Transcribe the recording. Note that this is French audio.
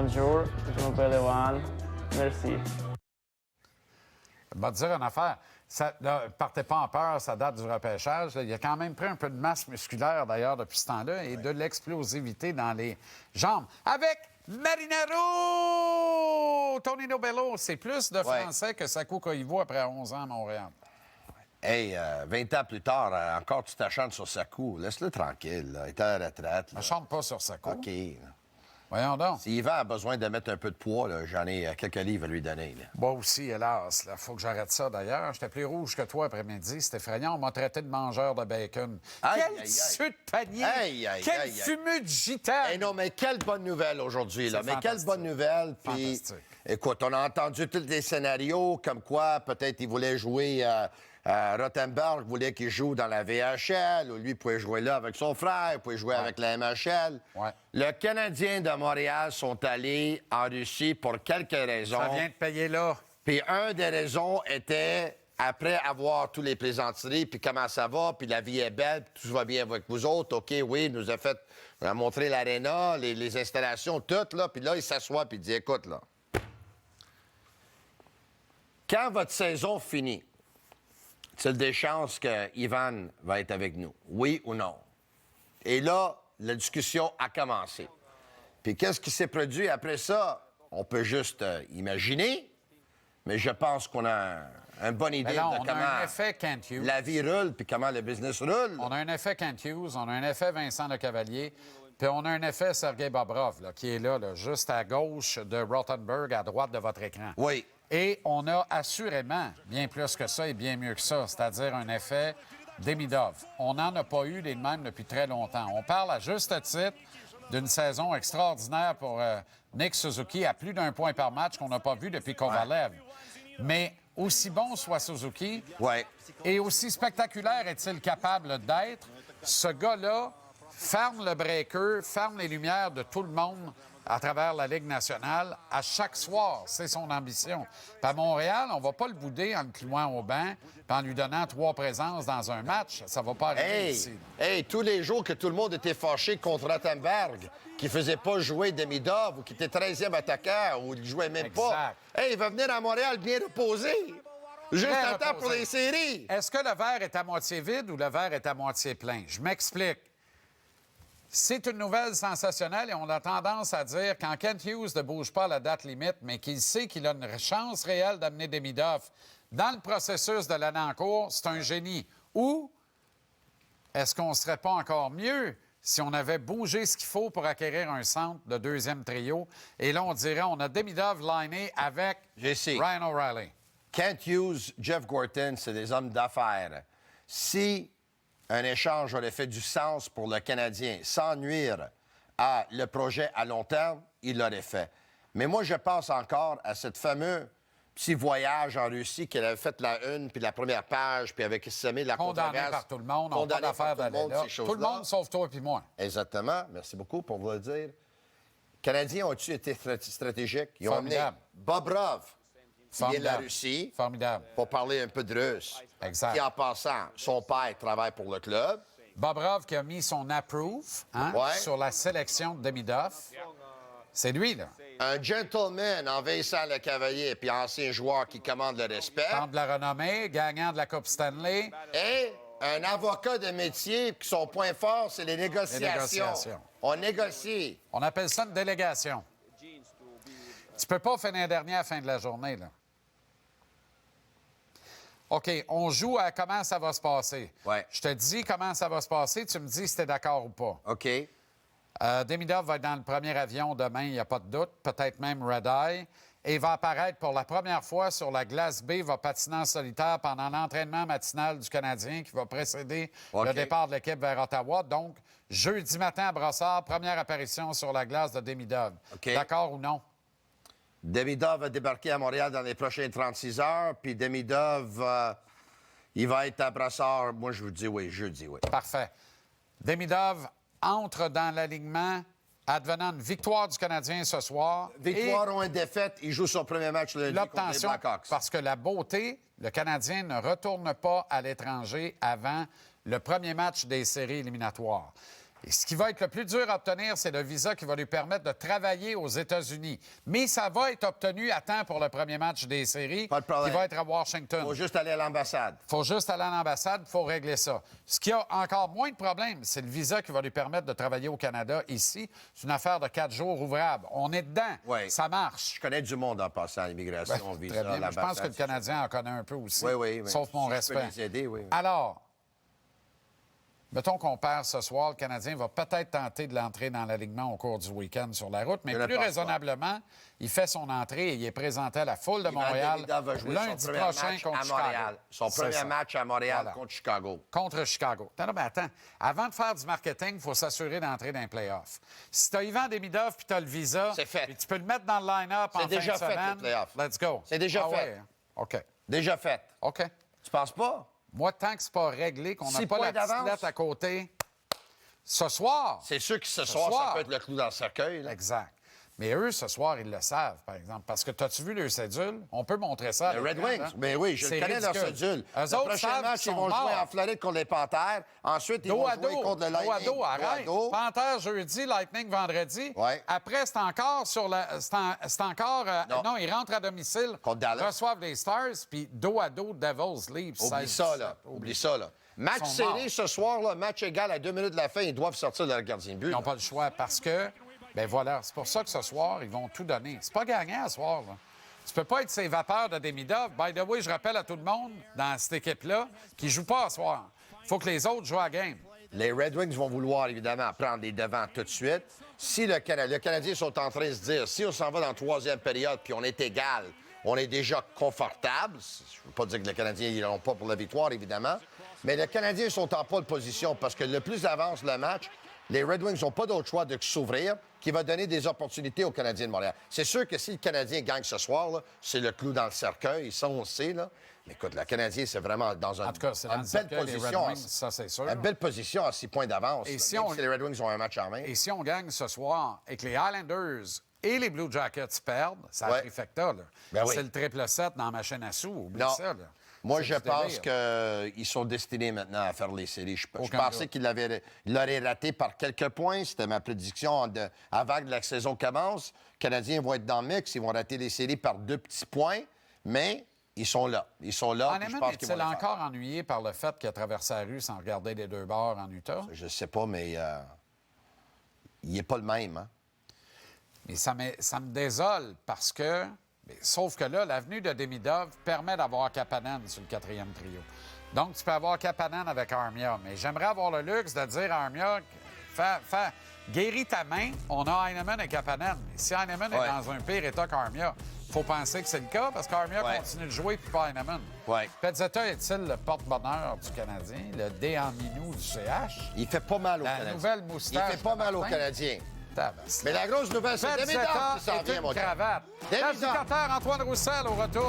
Bonjour, je m'appelle Ewan. Merci. Je vais te dire une affaire. Partez pas en peur, ça date du repêchage. Là. Il a quand même pris un peu de masse musculaire, d'ailleurs, depuis ce temps-là, et de l'explosivité dans les jambes. Avec Marinaro! Tonino Bello, c'est plus de Français que Sakou Koivu après 11 ans à Montréal. Hey, 20 ans plus tard, encore tu t'achantes sur Sakou. Laisse-le tranquille, là. Il est à la retraite. Je ne chante pas sur Sakou. OK. Voyons donc. Si Yvan a besoin de mettre un peu de poids, là, j'en ai quelques livres à lui donner. Là. Moi aussi, hélas. Il faut que j'arrête ça, d'ailleurs. J'étais plus rouge que toi après-midi. C'était effrayant. On m'a traité de mangeur de bacon. Quel tissu de panier! Quel fumeux de gitane! Hey, non, mais quelle bonne nouvelle aujourd'hui, là. Mais quelle bonne nouvelle. Puis, écoute, on a entendu tous les scénarios, comme quoi peut-être il voulait jouer... Rothenberg voulait qu'il joue dans la VHL, ou lui pouvait jouer là avec son frère, il pouvait jouer avec la MHL. Ouais. Le Canadien de Montréal sont allés en Russie pour quelques raisons. Ça vient de payer là. Puis une des raisons était, après avoir tous les plaisanteries, puis comment ça va, puis la vie est belle, puis tout va bien avec vous autres, OK, oui, il nous a fait montrer l'aréna, les installations, tout, là, puis là, il s'assoit, puis il dit, écoute, là, quand votre saison finit, c'est des chances que Yvan va être avec nous. Oui ou non? Et là, la discussion a commencé. Puis qu'est-ce qui s'est produit après ça? On peut juste imaginer, mais je pense qu'on a une bonne idée de comment la vie roule puis comment le business roule. On a un effet Kent Hughes, on a un effet Vincent Lecavalier, puis on a un effet Sergei Bobrov, là, qui est là, juste à gauche de Rothenberg, à droite de votre écran. Oui. Et on a assurément bien plus que ça et bien mieux que ça, c'est-à-dire un effet Demidov. On n'en a pas eu les mêmes depuis très longtemps. On parle à juste titre d'une saison extraordinaire pour Nick Suzuki à plus d'un point par match qu'on n'a pas vu depuis Kovalev. Mais aussi bon soit Suzuki et aussi spectaculaire est-il capable d'être, ce gars-là ferme le breaker, ferme les lumières de tout le monde à travers la Ligue nationale à chaque soir. C'est son ambition. Puis à Montréal, on va pas le bouder en le clouant au banc puis en lui donnant 3 présences dans un match. Ça va pas arriver ici. Hey, tous les jours que tout le monde était fâché contre Rothenberg, qui faisait pas jouer Demidov ou qui était 13e attaquant ou il jouait même pas. Hey, il va venir à Montréal bien reposé. Juste à temps pour les séries. Est-ce que le verre est à moitié vide ou le verre est à moitié plein? Je m'explique. C'est une nouvelle sensationnelle et on a tendance à dire quand Kent Hughes ne bouge pas à la date limite, mais qu'il sait qu'il a une chance réelle d'amener Demidov dans le processus de l'année en cours, c'est un génie. Ou est-ce qu'on ne serait pas encore mieux si on avait bougé ce qu'il faut pour acquérir un centre de deuxième trio? Et là, on dirait on a Demidov liné avec Ryan O'Reilly. Kent Hughes, Jeff Gorton, c'est des hommes d'affaires. Si un échange aurait fait du sens pour le Canadien sans nuire à le projet à long terme, il l'aurait fait. Mais moi, je pense encore à ce fameux petit voyage en Russie qu'elle avait fait la une, puis la première page, puis avec semé la controverse. Condamné par tout le monde, on n'a pas d'affaire d'aller là. Tout le monde sauf toi et moi. Exactement. Merci beaucoup pour vous le dire. Les Canadiens ont-ils été stratégiques? Ils ont amené Bobrov, qui vient de la Russie, pour parler un peu de russe. Exact. Qui, en passant, son père travaille pour le club. Bobrov qui a mis son approve sur la sélection de Demidov. C'est lui, là. Un gentleman en Vincent Lecavalier puis ancien joueur qui commande le respect. Tente de la renommée, gagnant de la Coupe Stanley. Et un avocat de métier qui son point fort, c'est les négociations. On négocie. On appelle ça une délégation. Tu peux pas finir dernier à la fin de la journée, là. OK, on joue à comment ça va se passer. Je te dis comment ça va se passer, tu me dis si tu es d'accord ou pas. OK. Demidov va être dans le premier avion demain, il n'y a pas de doute, peut-être même Red-Eye, et il va apparaître pour la première fois sur la glace B, va patiner en solitaire pendant l'entraînement matinal du Canadien qui va précéder le départ de l'équipe vers Ottawa. Donc, jeudi matin à Brossard, première apparition sur la glace de Demidov. D'accord ou non? Demidov va débarquer à Montréal dans les prochaines 36 heures, puis Demidov, il va être à Brossard. Moi, je vous dis oui, jeudi, oui. Parfait. Demidov entre dans l'alignement advenant une victoire du Canadien ce soir. Victoire ou une défaite, il joue son premier match lundi contre les Blackhawks. Parce que la beauté, le Canadien ne retourne pas à l'étranger avant le premier match des séries éliminatoires. Et ce qui va être le plus dur à obtenir, c'est le visa qui va lui permettre de travailler aux États-Unis. Mais ça va être obtenu à temps pour le premier match des séries, Pas de problème. qui va être à Washington. Faut juste aller à l'ambassade. Il faut juste aller à l'ambassade, il faut régler ça. Ce qui a encore moins de problème, c'est le visa qui va lui permettre de travailler au Canada ici. C'est une affaire de 4 jours ouvrables. On est dedans. Oui. Ça marche. Je connais du monde en passant à l'immigration, Ben, visa, très bien. Je l'ambassade. pense que le Canadien en connaît un peu aussi. Oui. Sauf mon Si je respect. peux les aider, oui. Alors, mettons qu'on perd ce soir, le Canadien va peut-être tenter de l'entrer dans l'alignement au cours du week-end sur la route, mais Je ne plus pense raisonnablement, il fait son entrée et il est présenté à la foule de Montréal Demida va jouer lundi son premier prochain match contre à Chicago. Montréal. Son C'est premier ça. match à Montréal Voilà. contre Chicago. Contre Chicago. Non, mais attends. Avant de faire du marketing, il faut s'assurer d'entrer dans les playoffs. Si tu as Ivan Demidov puis tu as le visa, C'est fait. puis tu peux le mettre dans le line-up en fin déjà de fait, semaine, les playoffs. let's go. C'est déjà Ah fait. ouais, hein? OK. Déjà fait. OK. Tu penses pas? Moi, tant que c'est pas réglé, qu'on n'a 6 pas points la petite d'avance. lettre à côté, ce soir... C'est sûr que ce soir, ça peut être le clou dans le cercueil. Là. Exact. Mais eux, ce soir, ils le savent, par exemple. Parce que, t'as-tu vu leur cédule? On peut montrer ça. à Le Red l'écran, Wings, hein? mais oui, je C'est connais leur ridicule. cédule. Eux Le autres prochain savent match, qu'ils ils sont vont jouer morts. en Floride contre les Panthères. Ensuite, ils Dos vont à jouer dos, contre le dos à Lightning. dos, arrête. dos. Panthère jeudi, Lightning vendredi. Ouais. Après, c'est encore sur la... C'est encore... Non. ils rentrent à domicile. Contre Dallas. Reçoivent les Stars, puis dos à dos, Devils, Leafs. Oublie ça, là. Oublie ça, là. Match Ils sont serré morts. ce soir, là, match égal à 2 minutes de la fin, ils doivent sortir leur gardien de but. Ils n'ont là. pas le choix parce que... Ben voilà, c'est pour ça que ce soir, ils vont tout donner. C'est pas gagnant, ce soir, là. Tu peux pas être ces vapeurs de Demidov. By the way, je rappelle à tout le monde dans cette équipe-là qu'ils jouent pas ce soir. Il faut que les autres jouent à la game. Les Red Wings vont vouloir, évidemment, prendre les devants tout de suite. Si le Canadien sont en train de se dire, si on s'en va dans la troisième période puis on est égal, on est déjà confortable. Je ne veux pas dire que les Canadiens n'iront pas pour la victoire, évidemment. Mais les Canadiens sont en pole position parce que le plus avance le match, les Red Wings n'ont pas d'autre choix de s'ouvrir qui va donner des opportunités aux Canadiens de Montréal. C'est sûr que si le Canadien gagne ce soir, là, c'est le clou dans le cercueil. Ça, on le sait. Là. Mais écoute, le Canadien, c'est vraiment dans En tout cas, c'est dans une le belle cercueil des Red position. Wings, ça, c'est sûr. Une belle position à 6 points d'avance. Et là, si même on- si les Red Wings ont un match en main. Et si on gagne ce soir et que les Highlanders et les Blue Jackets perdent, ça Ouais. a trifecta, là. Ben oui. C'est le triple 7 dans la machine à sous. Oublie Non. ça, là. Moi, C'est je du pense délire. qu'ils sont destinés maintenant à faire les séries. Je Aucun pensais doute. qu'ils l'auraient raté par quelques points. C'était ma prédiction avant que la saison commence. Les Canadiens vont être dans le mix. Ils vont rater les séries par 2 petits points. Mais ils sont là. Ils sont là. puis je Honnêtement, pense qu'ils vont est-il le faire. encore ennuyé par le fait qu'il a traversé la rue sans regarder les deux bords en Utah? Je ne sais pas, mais il n'est pas le même. Hein? Mais ça me désole parce que... mais sauf que là, l'avenue de Demidov permet d'avoir Kapanen sur le 4e trio. Donc, tu peux avoir Kapanen avec Armia. Mais j'aimerais avoir le luxe de dire à Armia, guéris ta main, on a Heinemann et Kapanen. Mais si Heinemann Ouais. est dans un pire état qu'Armia, il faut penser que c'est le cas parce qu'Armia Ouais. continue de jouer puis pas Heinemann. Ouais. Pezzetta est-il le porte-bonheur du Canadien, le D en minou du CH? Il fait pas mal aux La Canadiens. nouvelle moustache Il fait pas de mal aux Martin. Canadiens. Tabasse. Mais la grosse nouvelle, c'est Pezzetta Demidov qui s'en est vient, une mon gars. cravate. Demidov. Navigateur Antoine Roussel au retour.